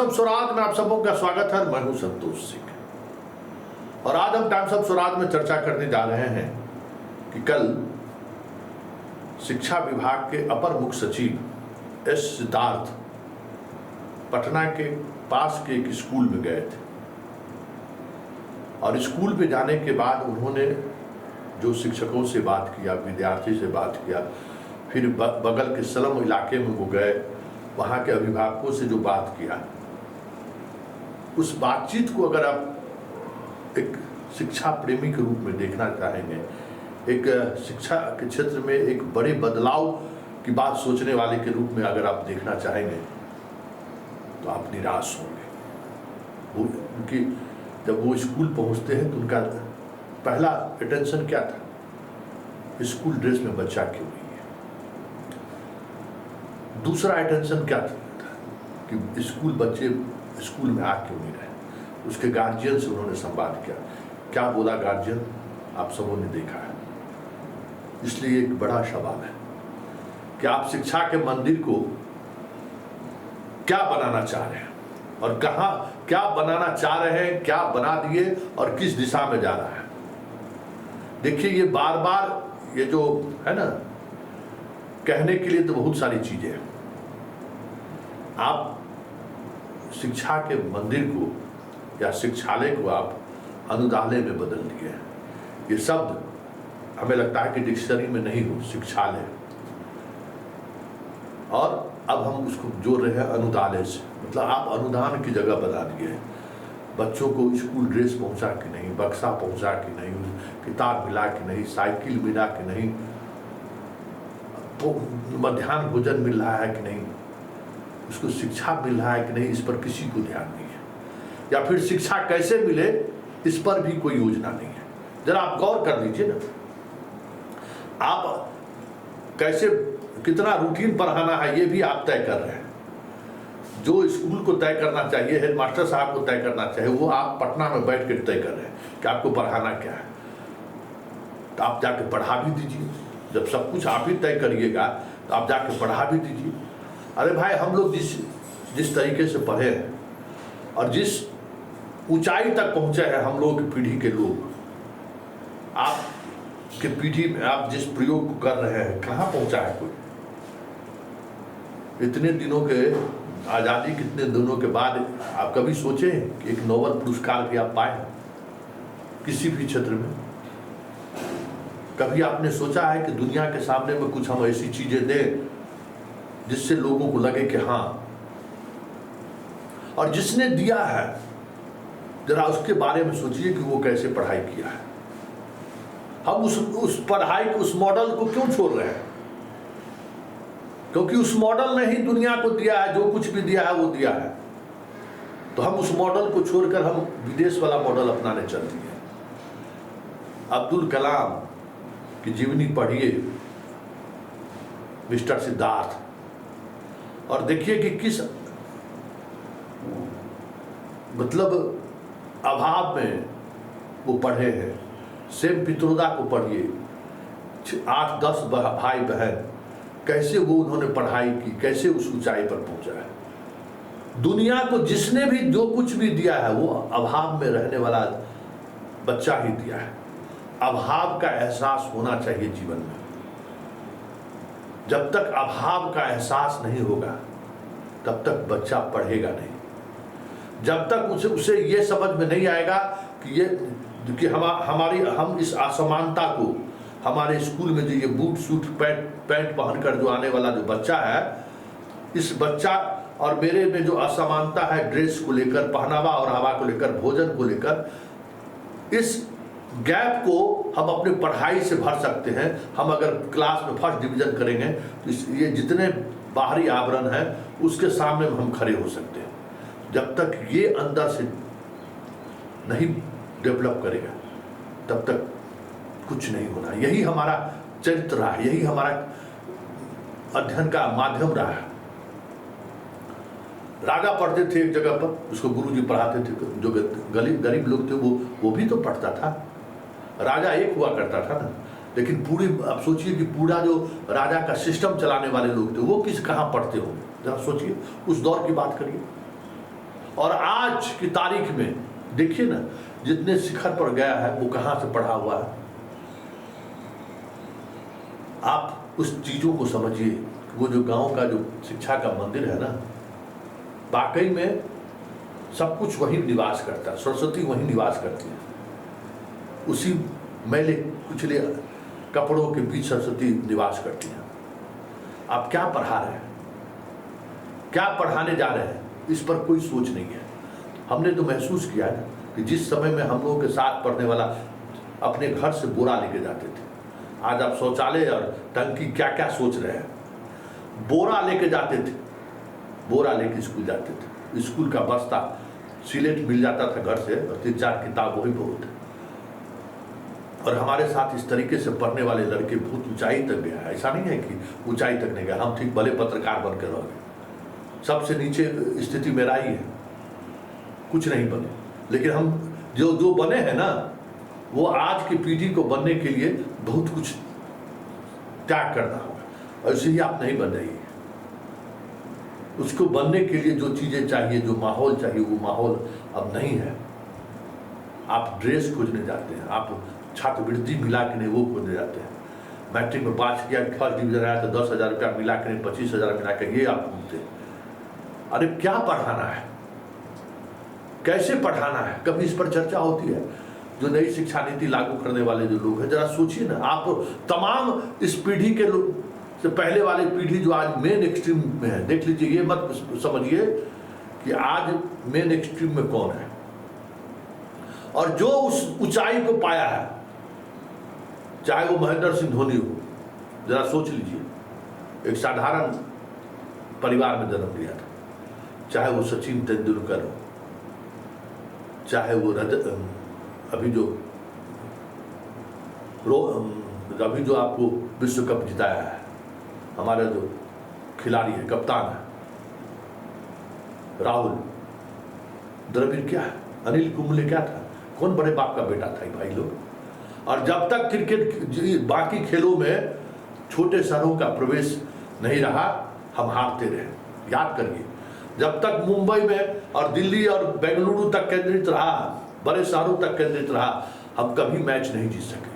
Times of Swaraj में आप सबों का स्वागत है। मैं हूं संतोष सिंह और आज हम टाइम्स ऑफ स्वराज में चर्चा करने जा रहे हैं कि कल शिक्षा विभाग के अपर मुख्य सचिव एस सिद्धार्थ पटना के पास के एक स्कूल में गए थे और स्कूल में जाने के बाद उन्होंने जो शिक्षकों से बात किया, विद्यार्थी से बात किया, फिर बगल के स्लम इलाके में वो गए, वहाँ के अभिभावकों से जो बात किया, उस बातचीत को अगर आप एक शिक्षा प्रेमी के रूप में देखना चाहेंगे, एक शिक्षा के क्षेत्र में एक बड़े बदलाव की बात सोचने वाले के रूप में अगर आप देखना चाहेंगे तो आप निराश होंगे। उनकी जब वो स्कूल पहुँचते हैं तो उनका पहला अटेंशन क्या था? स्कूल ड्रेस में बच्चा क्यों नहीं है। दूसरा अटेंशन क्या था कि स्कूल बच्चे स्कूल में आ क्यों नहीं रहे। उसके गार्जियन से उन्होंने संवाद किया। क्या बोला गार्जियन आप सबों ने देखा है। इसलिए एक बड़ा सवाल है कि आप शिक्षा के मंदिर को क्या बनाना चाह रहे हैं और कहाँ क्या बनाना चाह रहे हैं, क्या बना दिए और किस दिशा में जा रहा है। देखिए, ये बार बार ये जो है ना, कहने के लिए तो बहुत सारी चीजें हैं। आप शिक्षा के मंदिर को या शिक्षालय को आप अनुदालय में बदल दिए हैं। ये शब्द हमें लगता है कि डिक्शनरी में नहीं हो, शिक्षालय, और अब हम उसको जोड़ रहे हैं अनुदालय से। मतलब आप अनुदान की जगह बना दिए। बच्चों को स्कूल ड्रेस पहुंचा कि नहीं, बक्सा पहुंचा कि नहीं, किताब मिला कि नहीं, साइकिल मिला कि नहीं, मध्याह्न भोजन मिल रहा है कि नहीं, उसको शिक्षा मिल रहा है कि नहीं, इस पर किसी को ध्यान नहीं है। या फिर शिक्षा कैसे मिले इस पर भी कोई योजना नहीं है। जरा आप गौर कर लीजिए ना, आप कैसे कितना रूटीन पढ़ाना है ये भी आप तय कर रहे हैं। जो स्कूल को तय करना चाहिए, हेडमास्टर साहब को तय करना चाहिए, वो आप पटना में बैठ कर तय कर रहे हैं कि आपको पढ़ाना क्या है। तो आप जाके पढ़ा भी दीजिए। जब सब कुछ आप ही तय करिएगा तो आप जाके पढ़ा भी दीजिए। अरे भाई, हम लोग जिस तरीके से पढ़े हैं और जिस ऊंचाई तक पहुंचे हैं हम लोग की पीढ़ी के लोग, आप के पीढ़ी में आप जिस प्रयोग को कर रहे हैं कहाँ पहुंचा है कोई। इतने दिनों के आज़ादी, कितने दिनों के बाद आप कभी सोचे कि एक नोबेल पुरस्कार भी आप पाए किसी भी क्षेत्र में? कभी आपने सोचा है कि दुनिया के सामने में कुछ हम ऐसी चीजें दें जिससे लोगों को लगे कि हाँ, और जिसने दिया है जरा उसके बारे में सोचिए कि वो कैसे पढ़ाई किया है। हम उस पढ़ाई को, उस मॉडल को क्यों छोड़ रहे हैं? क्योंकि उस मॉडल ने ही दुनिया को दिया है, जो कुछ भी दिया है वो दिया है। तो हम उस मॉडल को छोड़कर हम विदेश वाला मॉडल अपनाने चल दिए। अब्दुल कलाम की जीवनी पढ़िए, मिस्टर सिद्धार्थ, और देखिए कि किस मतलब अभाव में वो पढ़े हैं। सेम पित्रोदा को पढ़िए, 8-10 भाई बहन, कैसे वो उन्होंने पढ़ाई की, कैसे उस ऊंचाई पर पहुंचा है। दुनिया को जिसने भी जो कुछ भी दिया है वो अभाव में रहने वाला बच्चा ही दिया है। अभाव का एहसास होना चाहिए जीवन में। जब तक अभाव का एहसास नहीं होगा तब तक बच्चा पढ़ेगा नहीं। जब तक उसे ये समझ में नहीं आएगा कि हम इस असमानता को, हमारे स्कूल में जो ये बूट सूट पैंट पहनकर जो आने वाला जो बच्चा है, इस बच्चा और मेरे में जो असमानता है ड्रेस को लेकर, पहनावा और हवा को लेकर, भोजन को लेकर, इस गैप को हम अपनी पढ़ाई से भर सकते हैं। हम अगर क्लास में फर्स्ट डिवीजन करेंगे तो ये जितने बाहरी आवरण हैं उसके सामने हम खड़े हो सकते हैं। जब तक ये अंदर से नहीं डेवलप करेगा तब तक कुछ नहीं होना। यही हमारा चरित्र रहा है, यही हमारा अध्ययन का माध्यम रहा है। राजा पढ़ते थे एक जगह पर, उसको गुरुजी पढ़ाते थे। जो गरीब लोग थे वो भी तो पढ़ता था। राजा एक हुआ करता था ना, लेकिन पूरी, अब सोचिए कि पूरा जो राजा का सिस्टम चलाने वाले लोग थे वो कहाँ पढ़ते होंगे। जरा सोचिए, उस दौर की बात करिए। और आज की तारीख में देखिए ना, जितने शिखर पर गया है वो कहाँ से पढ़ा हुआ है। आप उस चीज़ों को समझिए। वो जो गांव का जो शिक्षा का मंदिर है ना, वाकई में सब कुछ वहीं निवास करता है, सरस्वती वहीं निवास करती है। उसी मैले कुचले कपड़ों के बीच सरस्वती निवास करती है। आप क्या पढ़ा रहे हैं, क्या पढ़ाने जा रहे हैं, इस पर कोई सोच नहीं है। हमने तो महसूस किया है कि जिस समय में हम लोगों के साथ पढ़ने वाला अपने घर से बोरा लेके जाते थे, आज आप शौचालय और टंकी क्या क्या सोच रहे हैं। बोरा लेके जाते थे, बोरा लेके स्कूल जाते थे। स्कूल का बस्ता सिलेट मिल जाता था घर से, और 3-4 किताब वही बहुत है। और हमारे साथ इस तरीके से पढ़ने वाले लड़के बहुत ऊंचाई तक गया है। ऐसा नहीं है कि ऊंचाई तक नहीं गया, हम ठीक भले पत्रकार बनकर रह गए। सबसे नीचे स्थिति मेरा ही है, कुछ नहीं बने। लेकिन हम जो बने हैं ना, वो आज की पीढ़ी को बनने के लिए बहुत कुछ त्याग करना होगा। और इसलिए आप नहीं बन रही है। उसको बनने के लिए जो चीज़ें चाहिए, जो माहौल चाहिए, वो माहौल अब नहीं है। आप ड्रेस खोजने जाते हैं, आप छात्रवृत्ति मिला के नहीं वो खोजने जाते हैं। मैट्रिक में पास किया, फर्स्ट डिवीजन आया तो 10,000 रुपया मिला के नहीं 25,000 मिला के, ये आप ढूंढते हैं। अरे क्या पढ़ाना है, कैसे पढ़ाना है, कभी इस पर चर्चा होती है? जो नई शिक्षा नीति लागू करने वाले जो लोग हैं, जरा सोचिए ना। आप तमाम इस पीढ़ी के लोग से पहले वाली पीढ़ी जो आज मेन एक्सट्रीम में है, देख लीजिए। ये मत समझिए कि आज मेन एक्सट्रीम में कौन है, और जो उस ऊंचाई को पाया है, चाहे वो महेंद्र सिंह धोनी हो, जरा सोच लीजिए। एक साधारण परिवार में जन्म लिया था, चाहे वो सचिन तेंदुलकर हो, चाहे वो अभी जो आपको विश्व कप जिताया है, हमारा जो खिलाड़ी है, कप्तान है राहुल द्रविड़, क्या है, अनिल कुंबले क्या था, कौन बड़े बाप का बेटा था भाई लोग। और जब तक क्रिकेट बाकी खेलों में छोटे शहरों का प्रवेश नहीं रहा, हम हारते रहे। याद करिए, जब तक मुंबई में और दिल्ली और बेंगलुरु तक केंद्रित रहा, बड़े शहरों तक केंद्रित रहा, हम कभी मैच नहीं जीत सके।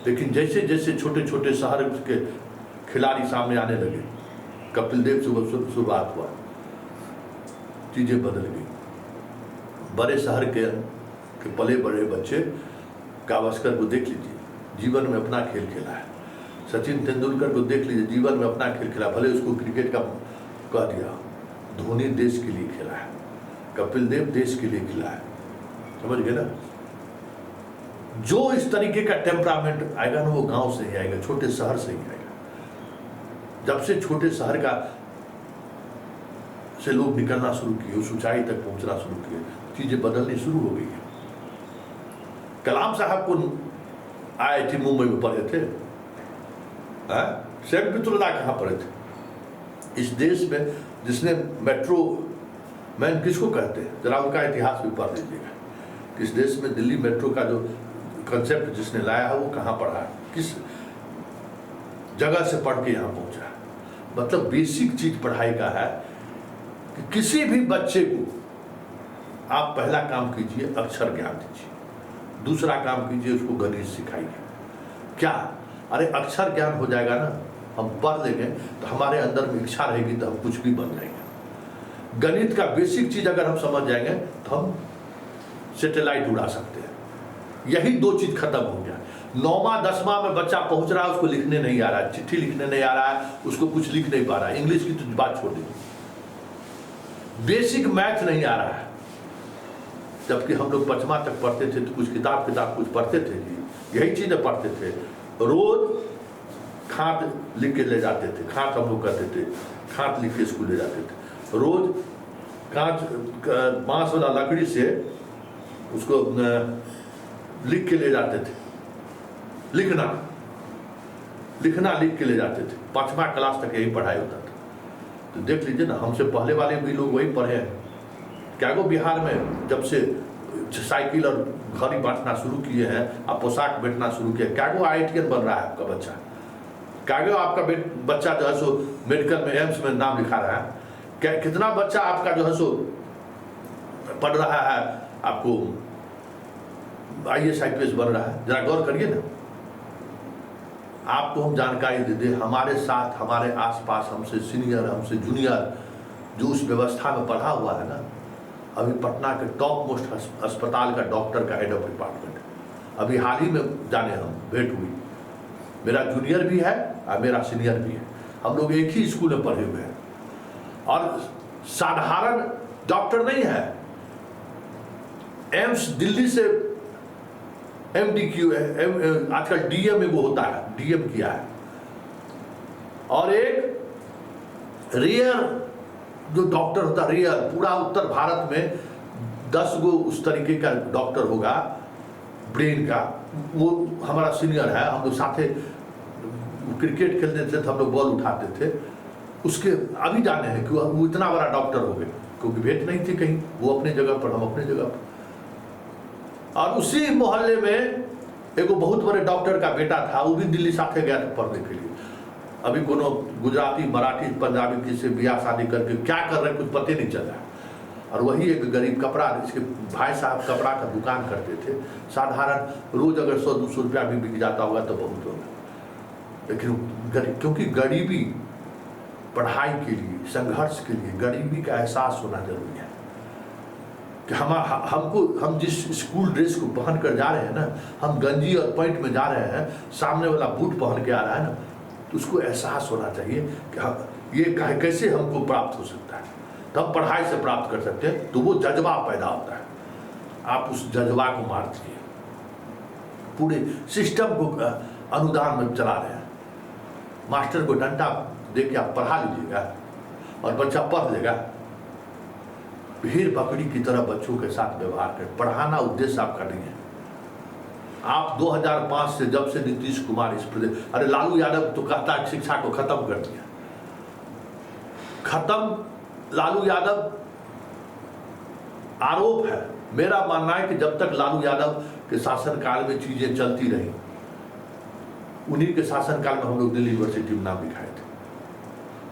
लेकिन जैसे जैसे छोटे छोटे शहर के खिलाड़ी सामने आने लगे, कपिल देव से शुरुआत हुआ, चीजें बदल गई। बड़े शहर के पले बड़े बच्चे, गावस्कर को देख लीजिए, जीवन में अपना खेल खेला है। सचिन तेंदुलकर को देख लीजिए, जीवन में अपना खेल खेला, भले उसको क्रिकेट का कह दिया। धोनी देश के लिए खेला है, कपिल देव देश के लिए खेला है, समझ गए ना। जो इस तरीके का टेम्परामेंट आएगा ना, वो गांव से ही आएगा, छोटे शहर से ही आएगा। जब से छोटे शहर का से लोग निकलना शुरू किए, उस ऊंचाई तक पहुंचना शुरू किए, चीजें बदलनी शुरू हो गई है। कलाम साहब को IIT मुंबई में पढ़े थे, शेख बितुल्लाह कहाँ पढ़े थे? इस देश में जिसने मेट्रो मैन किसको कहते हैं, जरा उनका इतिहास भी पढ़ लीजिएगा। इस देश में दिल्ली मेट्रो का जो कंसेप्ट जिसने लाया है, वो कहाँ पढ़ा है, किस जगह से पढ़ के यहाँ पहुँचा है। मतलब बेसिक चीज पढ़ाई का है कि किसी भी बच्चे को आप पहला काम कीजिए, अक्षर ज्ञान दीजिए। दूसरा काम कीजिए, उसको गणित सिखाइए। क्या, अरे अक्षर ज्ञान हो जाएगा ना, हम पढ़ लेंगे तो हमारे अंदर में इच्छा रहेगी तो हम कुछ भी बन जाएंगे। गणित का बेसिक चीज अगर हम समझ जाएंगे तो हम सैटेलाइट उड़ा सकते हैं। यही दो चीज खत्म हो गया। 9वां 10वां में बच्चा पहुंच रहा है, उसको लिखने नहीं आ रहा है, चिट्ठी लिखने नहीं आ रहा है, उसको कुछ लिख नहीं पा रहा है, इंग्लिश की तो बात छोड़ दीजिए, बेसिक मैथ नहीं आ रहा है। जबकि हम लोग 5वां तक पढ़ते थे तो कुछ किताब कुछ पढ़ते थे जी, यही चीजें पढ़ते थे। रोज खात लिख के ले जाते थे, खात हम लोग कहते थे, खात लिख के स्कूल ले जाते थे। रोज कांच बांस वाला लकड़ी से उसको लिख के ले जाते थे, लिखना लिख के ले जाते थे। 5वां क्लास तक यही पढ़ाई होता था। तो देख लीजिए ना, हमसे पहले वाले भी लोग वही पढ़े हैं। क्या वो बिहार में जब से साइकिल और घड़ी बांटना शुरू किए हैं, आप पोशाक बेचना शुरू किए, क्या वो IITian बन रहा है आपका बच्चा? क्या वो आपका बच्चा जो है सो मेडिकल में एम्स में नाम लिखा रहा है? क्या कितना बच्चा आपका जो है सो पढ़ रहा है, आपको IAS IPS बन रहा है, जरा गौर करिए ना। आपको हम जानकारी दे दें, हमारे साथ, हमारे आसपास हमसे सीनियर, हमसे जूनियर जो उस व्यवस्था में पढ़ा हुआ है ना, अभी पटना के टॉप मोस्ट अस्पताल का डॉक्टर का हेड ऑफ डिपार्टमेंट, अभी हाल ही में जाने हम भेंट हुई, मेरा जूनियर भी है और मेरा सीनियर भी है, हम लोग एक ही स्कूल में पढ़े हुए हैं। और साधारण डॉक्टर नहीं है, एम्स दिल्ली से MD है, आजकल DM वो होता है, DM किया है। और एक रेयर जो डॉक्टर होता है, रेयर, पूरा उत्तर भारत में 10 गो उस तरीके का डॉक्टर होगा ब्रेन का, वो हमारा सीनियर है। हम लोग साथे क्रिकेट खेलते थे तो हम लोग बॉल उठाते थे, उसके अभी जाने हैं कि वो इतना बड़ा डॉक्टर हो गए, क्योंकि भेंट नहीं थी कहीं, वो अपने जगह पर, हम अपने जगह पर। और उसी मोहल्ले में एक बहुत बड़े डॉक्टर का बेटा था, वो भी दिल्ली साथे गया था पढ़ने के लिए। अभी कोनो गुजराती, मराठी, पंजाबी किसी ब्याह शादी करके क्या कर रहे हैं कुछ पता नहीं चल रहा है। और वही एक गरीब कपड़ा, इसके भाई साहब कपड़ा का दुकान करते थे, साधारण रोज अगर 100-200 रुपया भी बिक जाता होगा तो बहुत होगा, लेकिन क्योंकि गरीबी, पढ़ाई के लिए, संघर्ष के लिए गरीबी का एहसास होना जरूरी है कि हम जिस स्कूल ड्रेस को पहन कर जा रहे हैं ना, हम गंजी और पैंट में जा रहे हैं, सामने वाला बूट पहन के आ रहा है ना, तो उसको एहसास होना चाहिए कि हम ये कैसे हमको प्राप्त हो सकता है, तो हम पढ़ाई से प्राप्त कर सकते हैं। तो वो जज्बा पैदा होता है, आप उस जज्बा को मार दीजिए। पूरे सिस्टम को अनुदान में चला रहे हैं, मास्टर को डंडा दे के आप पढ़ा लीजिएगा और बच्चा पढ़ लेगा। भेड़ बकरी की तरह बच्चों के साथ व्यवहार कर, पढ़ाना उद्देश्य आपका नहीं है। आप 2005 से, जब से नीतीश कुमार इस प्रदेश, अरे लालू यादव तो कहता है शिक्षा को खत्म कर दिया, खत्म लालू यादव, आरोप है। मेरा मानना है कि जब तक लालू यादव के शासनकाल में चीजें चलती रही, उन्हीं के शासनकाल में हम लोग दिल्ली यूनिवर्सिटी में नाम लिखाए थे।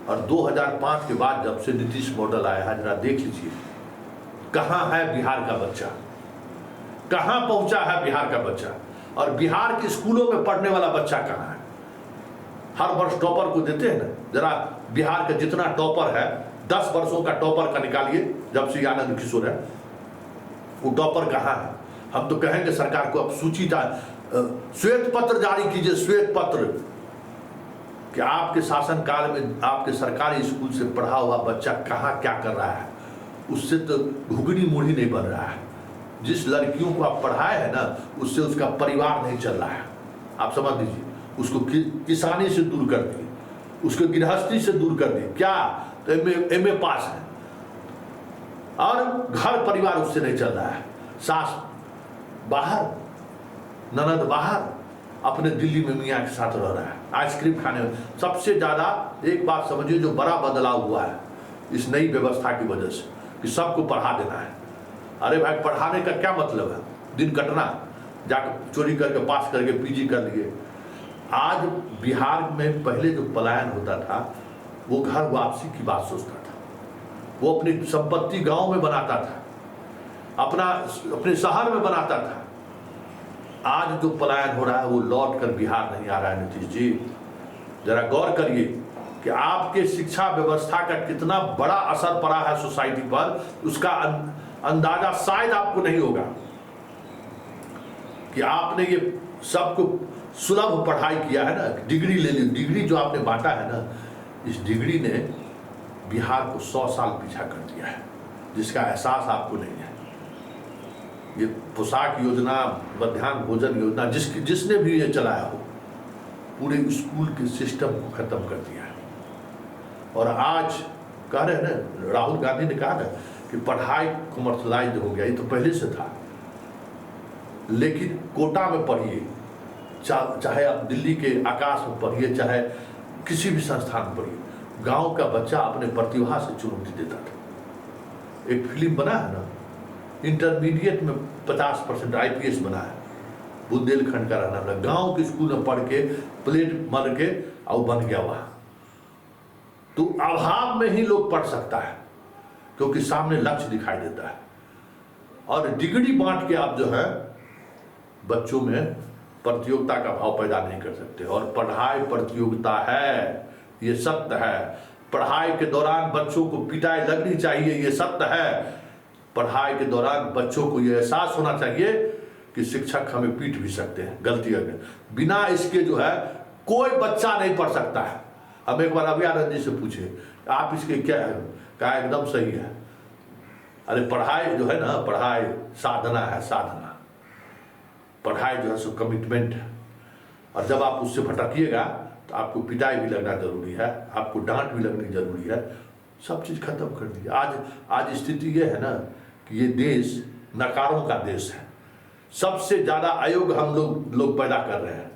और 2005 के बाद जब से नीतीश मॉडल आया है, जरा देख लीजिए कहाँ है बिहार का बच्चा, कहाँ पहुंचा है बिहार का बच्चा, और बिहार के स्कूलों में पढ़ने वाला बच्चा कहाँ है। हर वर्ष टॉपर को देते हैं ना, जरा बिहार का जितना टॉपर है, 10 वर्षों का टॉपर का निकालिए, जब से आनंद किशोर है, वो टॉपर कहाँ है। हम तो कहेंगे सरकार को अब सूची श्वेत पत्र जारी कीजिए, श्वेत पत्र, कि आपके शासनकाल में आपके सरकारी स्कूल से पढ़ा हुआ बच्चा कहाँ क्या कर रहा है। उससे तो घुगनी मुढ़ी नहीं बन रहा है। जिस लड़कियों को आप पढ़ाए हैं ना, उससे उसका परिवार नहीं चल रहा है। आप समझ लीजिए, उसको किसानी से दूर कर दिए, उसको गृहस्थी से दूर कर दिए। क्या तो MA पास है और घर परिवार उससे नहीं चल रहा है। सास बाहर, ननद बाहर, अपने दिल्ली में मियाँ के साथ रह रहा है, आइसक्रीम खाने में। सबसे ज़्यादा एक बात समझिए, जो बड़ा बदलाव हुआ है इस नई व्यवस्था की वजह से, कि सबको पढ़ा देना है। अरे भाई, पढ़ाने का क्या मतलब है, दिन कटना, जाकर चोरी करके पास करके PG कर लिए। आज बिहार में पहले जो पलायन होता था, वो घर वापसी की बात सोचता था, वो अपनी संपत्ति गांव में बनाता था, अपने शहर में बनाता था। आज जो पलायन हो रहा है वो लौट कर बिहार नहीं आ रहा है। नीतीश जी, जरा गौर करिए कि आपके शिक्षा व्यवस्था का कितना बड़ा असर पड़ा है सोसाइटी पर। उसका अंदाजा शायद आपको नहीं होगा कि आपने ये सबको सुलभ पढ़ाई किया है ना, डिग्री ले ली। डिग्री जो आपने बांटा है ना, इस डिग्री ने बिहार को 100 साल पीछा कर दिया है, जिसका एहसास आपको नहीं है। ये पोशाक योजना, मध्याह्न भोजन योजना, जिसने भी ये चलाया हो, पूरे स्कूल के सिस्टम को खत्म कर दिया है। और आज कह रहे हैं ना, राहुल गांधी ने कहा ना कि पढ़ाई कमर्शलाइज हो गया। ये तो पहले से था, लेकिन कोटा में पढ़िए, चाहे आप दिल्ली के आकाश में पढ़िए, चाहे किसी भी संस्थान में पढ़िए, गांव का बच्चा अपने प्रतिभा से चुनौती देता था। एक फिल्म बना है ना, इंटरमीडिएट में 50% IPS बना है, बुंदेलखंड का रहना वाला, गांव के स्कूल में पढ़ के प्लेट बन के और बन गया वहां। तो अभाव में ही लोग पढ़ सकता है, क्योंकि सामने लक्ष्य दिखाई देता है। और डिग्री बांट के आप जो है बच्चों में प्रतियोगिता का भाव पैदा नहीं कर सकते। और पढ़ाई प्रतियोगिता है, ये सत्य है। पढ़ाई के दौरान बच्चों को पिटाई लगनी चाहिए, ये सत्य है। पढ़ाई के दौरान बच्चों को ये एहसास होना चाहिए कि शिक्षक हमें पीट भी सकते हैं गलती करके। बिना इसके जो है कोई बच्चा नहीं पढ़ सकता है। हम एक बार अभियानंद जी से पूछे आप इसके क्या है, कहा एकदम सही है। अरे पढ़ाई जो है ना, पढ़ाई साधना है, साधना। पढ़ाई जो है सो कमिटमेंट है, और जब आप उससे भटकिएगा तो आपको पिटाई भी लगना जरूरी है, आपको डांट भी लगनी जरूरी है, सब चीज़ खत्म कर दी। आज स्थिति ये है ना कि ये देश नकारों का देश है। सबसे ज़्यादा अयोग्य हम लोग पैदा कर रहे हैं,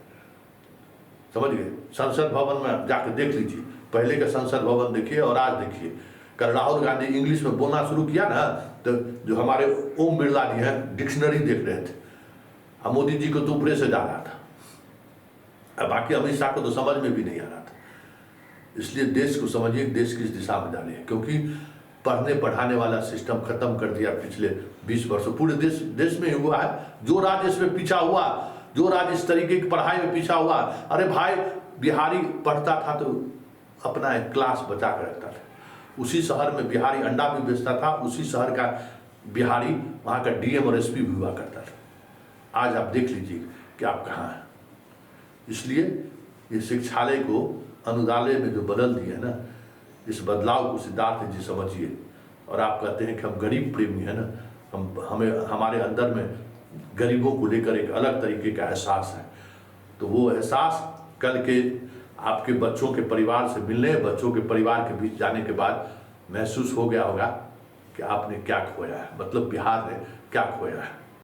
समझ गए। संसद भवन में जाकर देख लीजिए, पहले का संसद भवन देखिए और आज देखिए। कल राहुल गांधी इंग्लिश में बोलना शुरू किया ना, तो जो हमारे ओम बिरला जी हैं डिक्शनरी देख रहे थे, और मोदी जी को तो ऊपरे से जा रहा था, और बाकी अमित शाह को तो समझ में भी नहीं आ रहा था। इसलिए देश को समझिए, देश किस दिशा में जा रही है, क्योंकि पढ़ने पढ़ाने वाला सिस्टम खत्म कर दिया पिछले 20 वर्षों। पूरे देश में हुआ है। जो राज्य इसमें पीछा हुआ, जो राज्य इस तरीके की पढ़ाई में पीछा हुआ, अरे भाई बिहारी पढ़ता था तो अपना एक क्लास बचा कर रखता था। उसी शहर में बिहारी अंडा भी बेचता था, उसी शहर का बिहारी वहाँ का डीएम और एसपी भी हुआ करता था। आज आप देख लीजिए कि आप कहाँ हैं। इसलिए ये शिक्षालय को अनुदालय में जो बदल दिया है ना, इस बदलाव को सिद्धार्थ जी समझिए। और आप कहते हैं कि हम गरीब प्रेमी है ना, हमारे अंदर में गरीबों को लेकर एक अलग तरीके का एहसास है। तो वो एहसास कल के आपके बच्चों के परिवार से मिलने, बच्चों के परिवार के बीच जाने के बाद महसूस हो गया होगा कि आपने क्या खोया है, मतलब बिहार ने क्या खोया है।